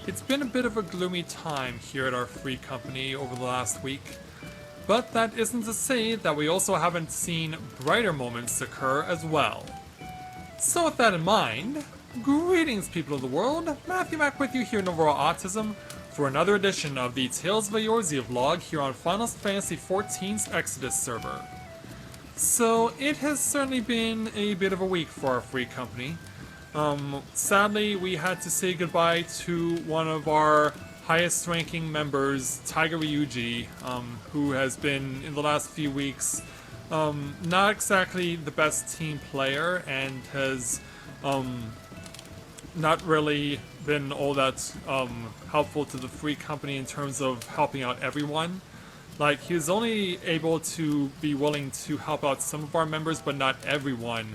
It's been a bit of a gloomy time here at our free company over the last week, but that isn't to say that we also haven't seen brighter moments occur as well. So with that in mind, greetings people of the world, Matthew back with you here in Overall Autism for another edition of the Tales of Eorzea vlog here on Final Fantasy XIV's Exodus server. So it has certainly been a bit of a week for our free company. Sadly, we had to say goodbye to one of our highest ranking members, Taiga Ryuji, who has been, in the last few weeks, not exactly the best team player and has not really been all that helpful to the free company in terms of helping out everyone. Like, he was only able to be willing to help out some of our members, but not everyone.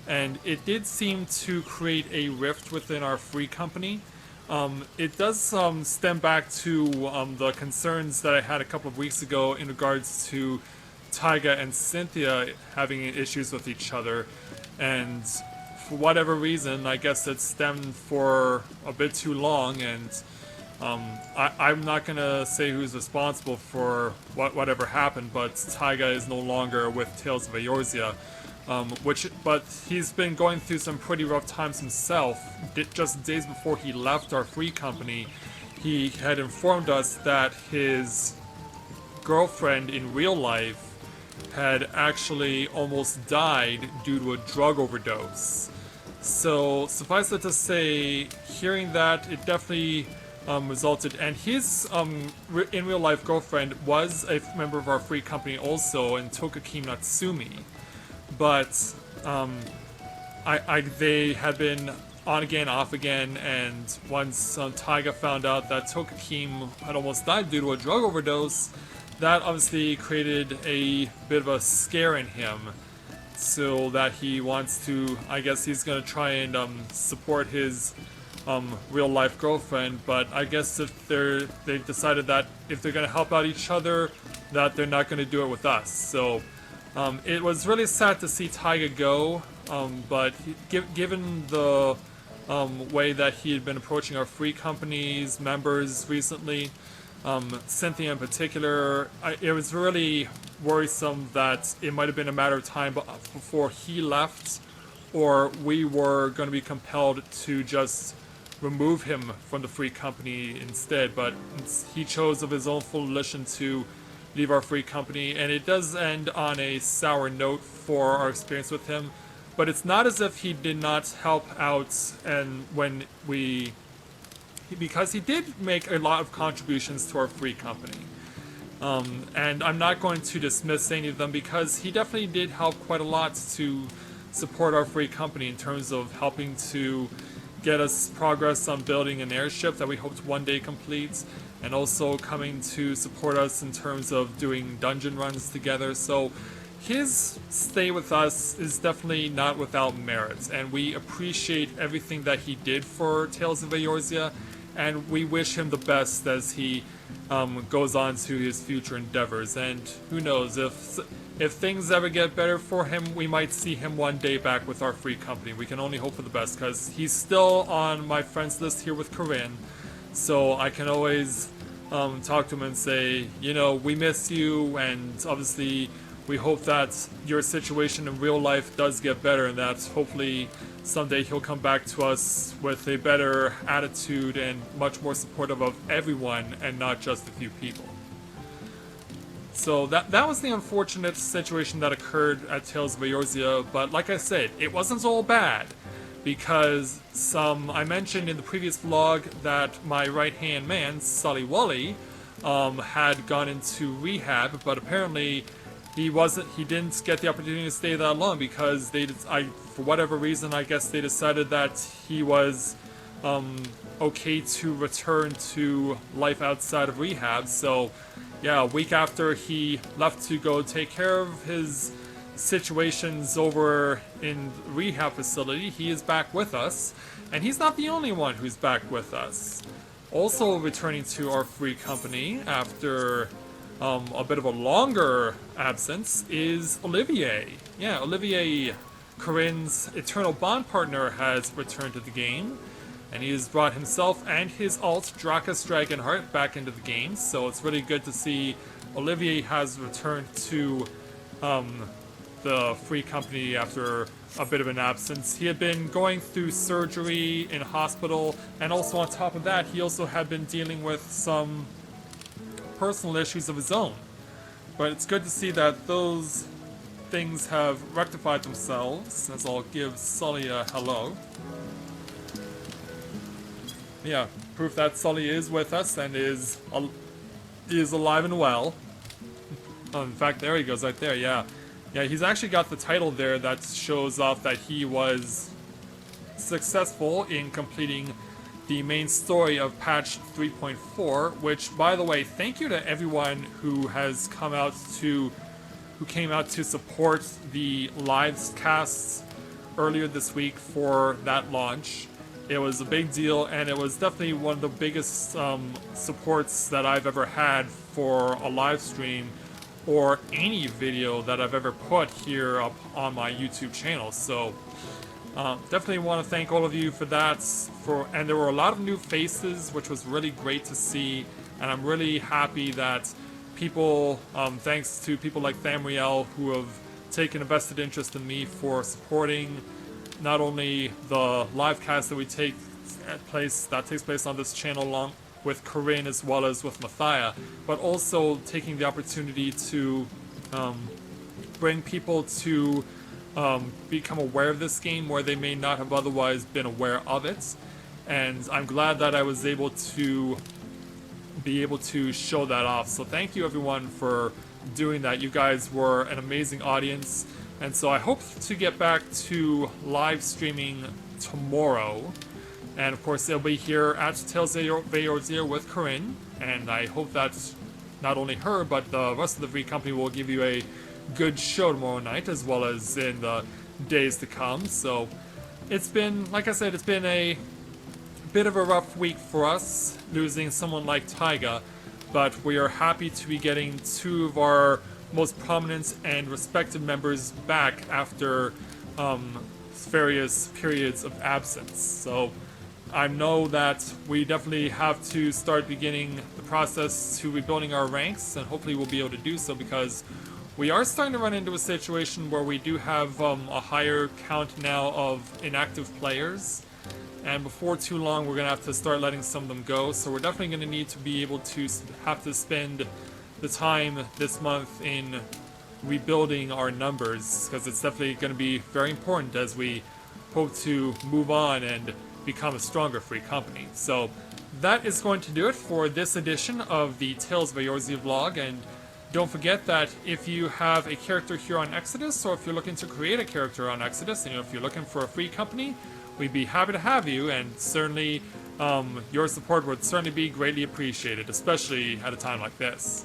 And it did seem to create a rift within our free company. It does stem back to the concerns that I had a couple of weeks ago in regards to Taiga and Cynthia having issues with each other. And for whatever reason, I guess it stemmed for a bit too long, and I'm not going to say who's responsible for whatever happened, but Taiga is no longer with Tales of Eorzea. But he's been going through some pretty rough times himself. Just days before he left our free company, he had informed us that his girlfriend in real life had actually almost died due to a drug overdose. So suffice it to say, hearing that, it definitely resulted, and his in real life girlfriend was a member of our free company also, and Tokaki Natsumi. But they had been on again, off again, and once Taiga found out that Tokakim had almost died due to a drug overdose, that obviously created a bit of a scare in him. So that he wants to, I guess he's going to try and support his real life girlfriend, but I guess if they've decided that if they're going to help out each other, that they're not going to do it with us. So it was really sad to see Taiga go, but given the way that he had been approaching our free company's members recently, Cynthia in particular, it was really worrisome that it might have been a matter of time before he left, or we were going to be compelled to just remove him from the free company instead. But he chose of his own volition to leave our free company, and it does end on a sour note for our experience with him. But it's not as if he did not help out, and because he did make a lot of contributions to our free company. And I'm not going to dismiss any of them, because he definitely did help quite a lot to support our free company in terms of helping to get us progress on building an airship that we hope to one day complete, and also coming to support us in terms of doing dungeon runs together. So his stay with us is definitely not without merit, and we appreciate everything that he did for Tales of Eorzea, and we wish him the best as he goes on to his future endeavors. And who knows, if things ever get better for him, we might see him one day back with our free company. We can only hope for the best, because he's still on my friends list here with Corinne, so I can always talk to him and say, you know, we miss you, and obviously we hope that your situation in real life does get better, and that hopefully someday he'll come back to us with a better attitude and much more supportive of everyone and not just a few people. So that was the unfortunate situation that occurred at Tales of Eorzea, but like I said, it wasn't all bad, because I mentioned in the previous vlog that my right-hand man, Sully Wally, had gone into rehab, but apparently he didn't get the opportunity to stay that long, because for whatever reason, I guess they decided that he was okay to return to life outside of rehab. So yeah, a week after he left to go take care of his situations over in the rehab facility, he is back with us, and he's not the only one who's back with us. Also returning to our free company after a bit of a longer absence is Olivier. Yeah, Olivier, Corinne's eternal bond partner, has returned to the game. And he has brought himself and his alt, Dracus Dragonheart, back into the game. So it's really good to see Olivier has returned to the free company after a bit of an absence. He had been going through surgery in hospital, and also on top of that, he also had been dealing with some personal issues of his own. But it's good to see that those things have rectified themselves, as I'll give Sully a hello. Yeah, proof that Sully is with us and is alive and well. Oh, in fact, there he goes right there, yeah. Yeah, he's actually got the title there that shows off that he was successful in completing the main story of patch 3.4, which, by the way, thank you to everyone who came out to support the live casts earlier this week for that launch. It was a big deal, and it was definitely one of the biggest supports that I've ever had for a live stream or any video that I've ever put here up on my YouTube channel. So definitely want to thank all of you for that. And there were a lot of new faces, which was really great to see, and I'm really happy that people, thanks to people like Thamriel, who have taken a vested interest in me for supporting not only the live cast that takes place on this channel along with Corinne as well as with Mathia, but also taking the opportunity to bring people to become aware of this game where they may not have otherwise been aware of it. And I'm glad that I was able to show that off. So thank you everyone for doing that. You guys were an amazing audience. And so I hope to get back to live streaming tomorrow. And of course, it'll be here at Tales of Eorzea with Corinne. And I hope that not only her, but the rest of the free company will give you a good show tomorrow night, as well as in the days to come. So it's been, like I said, it's been a bit of a rough week for us, losing someone like Taiga. But we are happy to be getting two of our most prominent and respected members back after various periods of absence. So I know that we definitely have to start beginning the process to rebuilding our ranks, and hopefully we'll be able to do so, because we are starting to run into a situation where we do have a higher count now of inactive players, and before too long we're going to have to start letting some of them go. So we're definitely going to need to be able to have to spend the time this month in rebuilding our numbers, because it's definitely going to be very important as we hope to move on and become a stronger free company. So that is going to do it for this edition of the Tales of Eorzea vlog. And don't forget that if you have a character here on Exodus, or if you're looking to create a character on Exodus, and if you're looking for a free company, we'd be happy to have you, and certainly your support would certainly be greatly appreciated, especially at a time like this.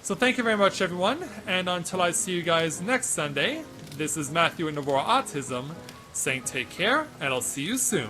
So thank you very much, everyone, and until I see you guys next Sunday, this is Matthew and Navora Autism saying take care, and I'll see you soon.